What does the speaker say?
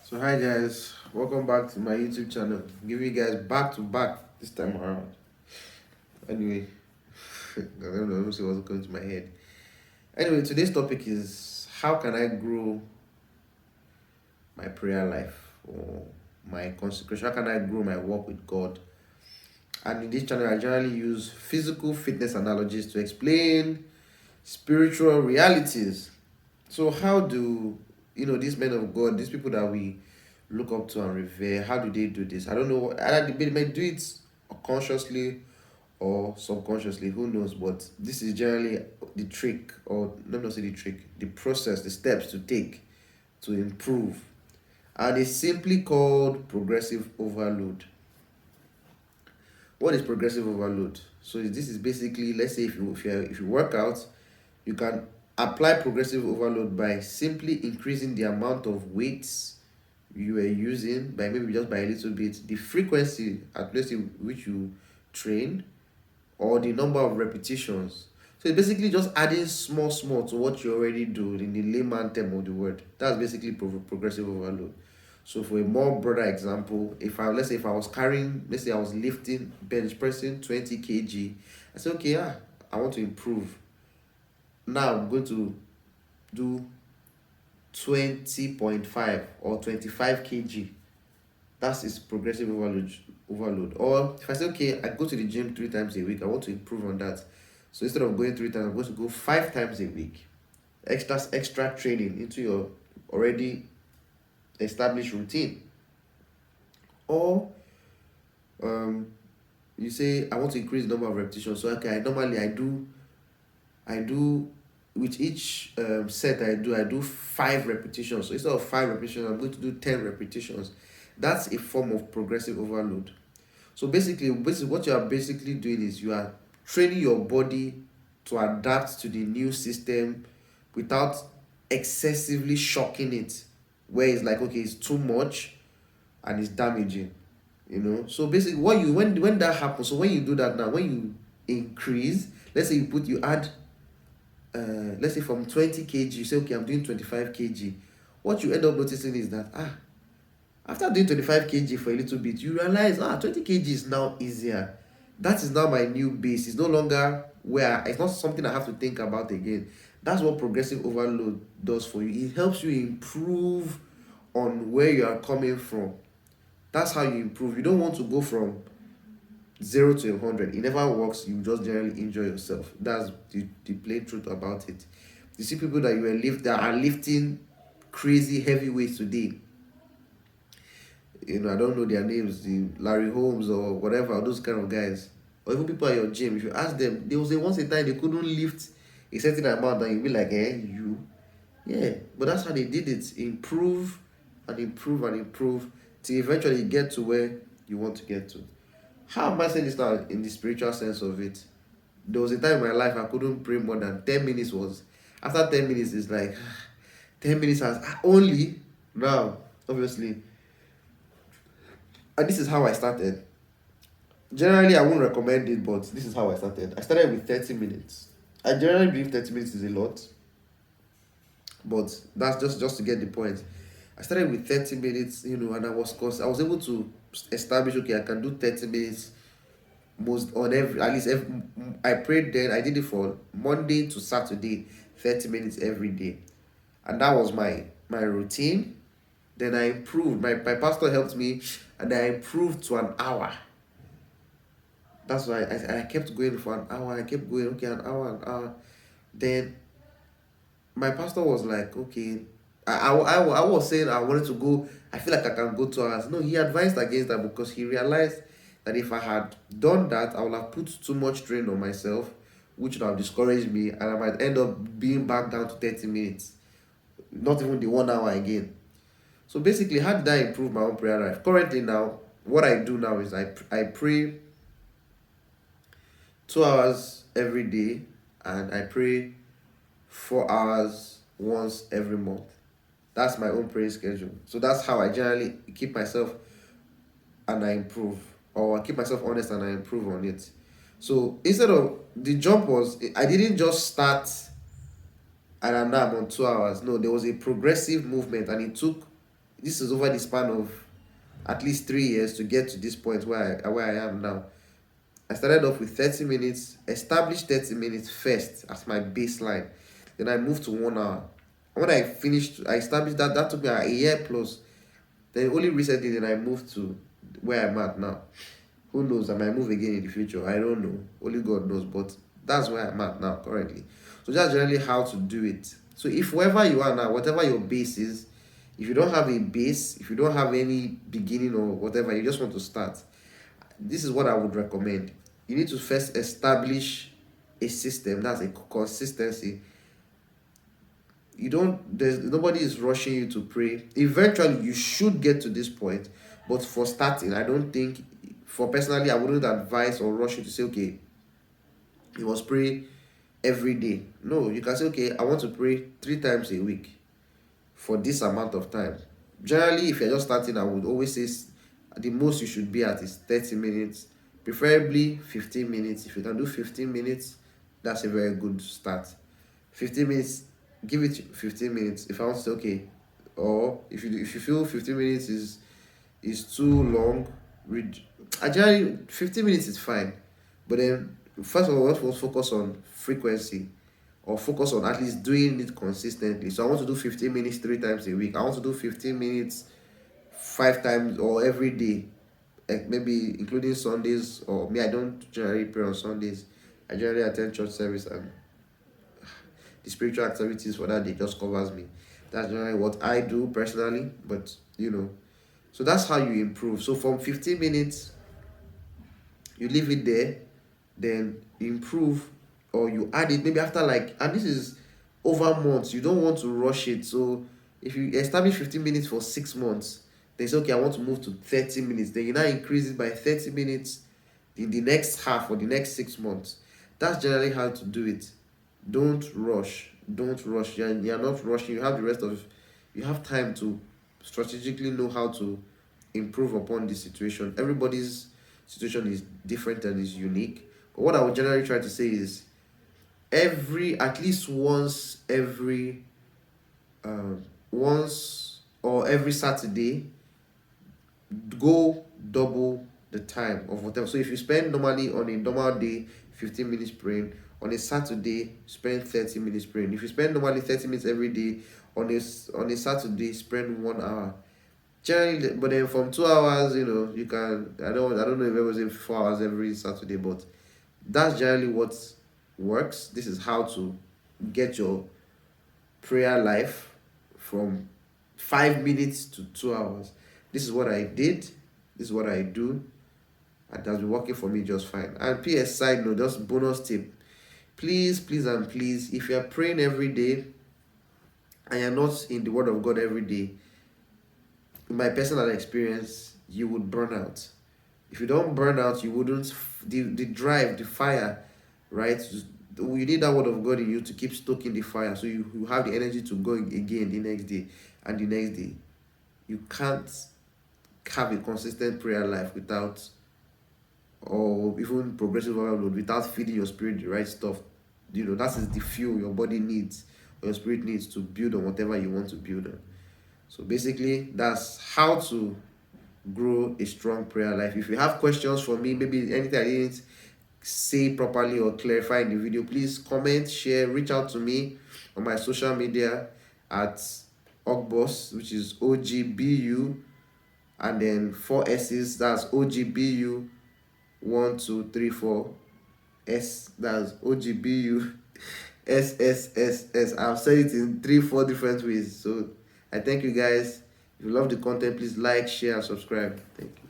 So hi guys, welcome back to my YouTube channel. Give you guys back to back this time around. Anyway, I don't know see what's coming to my head. Anyway, today's topic is how can I grow my prayer life or my consecration? How can I grow my walk with God? And in this channel, I generally use physical fitness analogies to explain spiritual realities. So how do these men of God, these people that we look up to and revere, how do they do this? I don't know. Either they may do it consciously or subconsciously, who knows? But this is generally the trick, or not say the trick, the process, the steps to take to improve. And it's simply called progressive overload. What is progressive overload? So this is basically, let's say if you work out, you can apply progressive overload by simply increasing the amount of weights you are using by maybe just by a little bit, the frequency at least which you train, or the number of repetitions. So it's basically just adding small to what you already do in the layman term of the word. That's basically progressive overload. So for a more broader example, if I let's say if I was carrying, let's say I was lifting bench pressing 20 kg, I say okay, I want to improve. Now I'm going to do 20.5 or 25 kg. That is progressive overload. Or if I say okay, I go to the gym 3 times a week, I want to improve on that. So instead of going 3 times, I'm going to go 5 times a week. Extra training into your already established routine. Or you say I want to increase the number of repetitions. So okay, I do with each set I do 5 repetitions. So instead of 5 repetitions, I'm going to do 10 repetitions. That's a form of progressive overload. So basically what you are basically doing is you are training your body to adapt to the new system without excessively shocking it, where it's like okay, it's too much and it's damaging. So basically what you when that happens, so when you do that now, when you increase, let's say you add let's say from 20 kg, you say okay, I'm doing 25 kg. What you end up noticing is that after doing 25 kg for a little bit, you realize 20 kg is now easier. That is now my new base. It's no longer where it's not something I have to think about again. That's what progressive overload does for you. It helps you improve on where you are coming from. That's how you improve. You don't want to go from 0 to 100. It never works. You just generally enjoy yourself. That's the plain truth about it. You see people that are lifting crazy heavy weights today. I don't know their names, the Larry Holmes or whatever, those kind of guys. Or even people at your gym, if you ask them, they will say once a time they couldn't lift a certain amount, and you'll be like, you. Yeah, but that's how they did it. Improve and improve and improve till eventually you get to where you want to get to. How am I saying this now in the spiritual sense of it? There was a time in my life I couldn't pray more than 10 minutes. After 10 minutes, it's like 10 minutes has only now, obviously. And this is how I started. Generally, I won't recommend it, but this is how I started. I started with 30 minutes. I generally believe 30 minutes is a lot, but that's just to get the point. I started with 30 minutes, and I was able to establish okay, I can do 30 minutes most on every at least every, I prayed then. I did it for Monday to Saturday, 30 minutes every day, and that was my routine. Then I improved. My pastor helped me, and I improved to an hour. That's why I kept going for an hour. I kept going, okay, an hour. Then my pastor was like, okay, I was saying I wanted to go. I feel like I can go 2 hours. No, he advised against that because he realized that if I had done that, I would have put too much strain on myself, which would have discouraged me, and I might end up being back down to 30 minutes, not even the 1 hour again. So basically, how did I improve my own prayer life? Currently now, what I do now is I pray 2 hours every day, and I pray 4 hours once every month. That's my own prayer schedule. So that's how I generally keep myself and I improve, or I keep myself honest and I improve on it. So instead of the jump was, I didn't just start and now I'm on 2 hours. No, there was a progressive movement, and it took This is over the span of at least 3 years to get to this point where I am now. I started off with 30 minutes, established 30 minutes first as my baseline. Then I moved to 1 hour. When I finished, I established that. That took me a year plus. Then only recently then I moved to where I'm at now. Who knows? I might move again in the future. I don't know. Only God knows. But that's where I'm at now currently. So that's generally how to do it. So if wherever you are now, whatever your base is, if you don't have a base, if you don't have any beginning or whatever, you just want to start, this is what I would recommend. You need to first establish a system. That's a consistency. You don't, there's nobody is rushing you to pray. Eventually you should get to this point, but for starting, I don't think, for personally, I wouldn't advise or rush you to say, okay, you must pray every day. No, you can say, okay, I want to pray 3 times a week for this amount of time. Generally, if you're just starting, I would always say the most you should be at is 30 minutes, preferably 15 minutes. If you can do 15 minutes, that's a very good start. 15 minutes, give it 15 minutes. If I want to say, okay, or if you feel 15 minutes is too long, generally 15 minutes is fine. But then first of all, let's focus on frequency, or focus on at least doing it consistently. So I want to do 15 minutes 3 times a week. I want to do 15 minutes 5 times or every day, like maybe including Sundays. Or me, I don't generally pray on Sundays. I generally attend church service, and the spiritual activities for that day just covers me. That's generally what I do personally. But so that's how you improve. So from 15 minutes, you leave it there, then improve, or you add it maybe after, like, and this is over months. You don't want to rush it. So if you establish 15 minutes for 6 months, then say, okay, I want to move to 30 minutes. Then you now increase it by 30 minutes in the next half or the next 6 months. That's generally how to do it. Don't rush. Don't rush. You're not rushing. You have the rest of, you have time to strategically know how to improve upon this situation. Everybody's situation is different and is unique. But what I would generally try to say is, at least once or every Saturday, go double the time of whatever. So if you spend normally on a normal day 15 minutes praying, on a Saturday spend 30 minutes praying. If you spend normally 30 minutes every day, on a Saturday spend 1 hour. Generally, but then from 2 hours, you can, I don't know if it was in 4 hours every Saturday, but that's generally what works. This is how to get your prayer life from 5 minutes to 2 hours. This is what I did. This is what I do. And that's been working for me just fine. And PS side note, just bonus tip. Please, please, and please, if you're praying every day and you're not in the Word of God every day, in my personal experience, you would burn out. If you don't burn out, you wouldn't, the drive, the fire, right? You need that Word of God in you to keep stoking the fire, so you have the energy to go again the next day and the next day. You can't have a consistent prayer life without, or even progressive overload, without feeding your spirit the right stuff. That is the fuel your body needs, or your spirit needs, to build on whatever you want to build on. So basically, that's how to grow a strong prayer life. If you have questions for me, maybe anything I didn't say properly or clarify in the video, please comment, share, reach out to me on my social media at Ogboss, which is OGBU, and then 4 S's, that's OGBU 1 2 3 4 S, that's OGBU SSSS. I've said it in 3-4 different ways. So I thank you guys. If you love the content, please like, share, and subscribe. Thank you.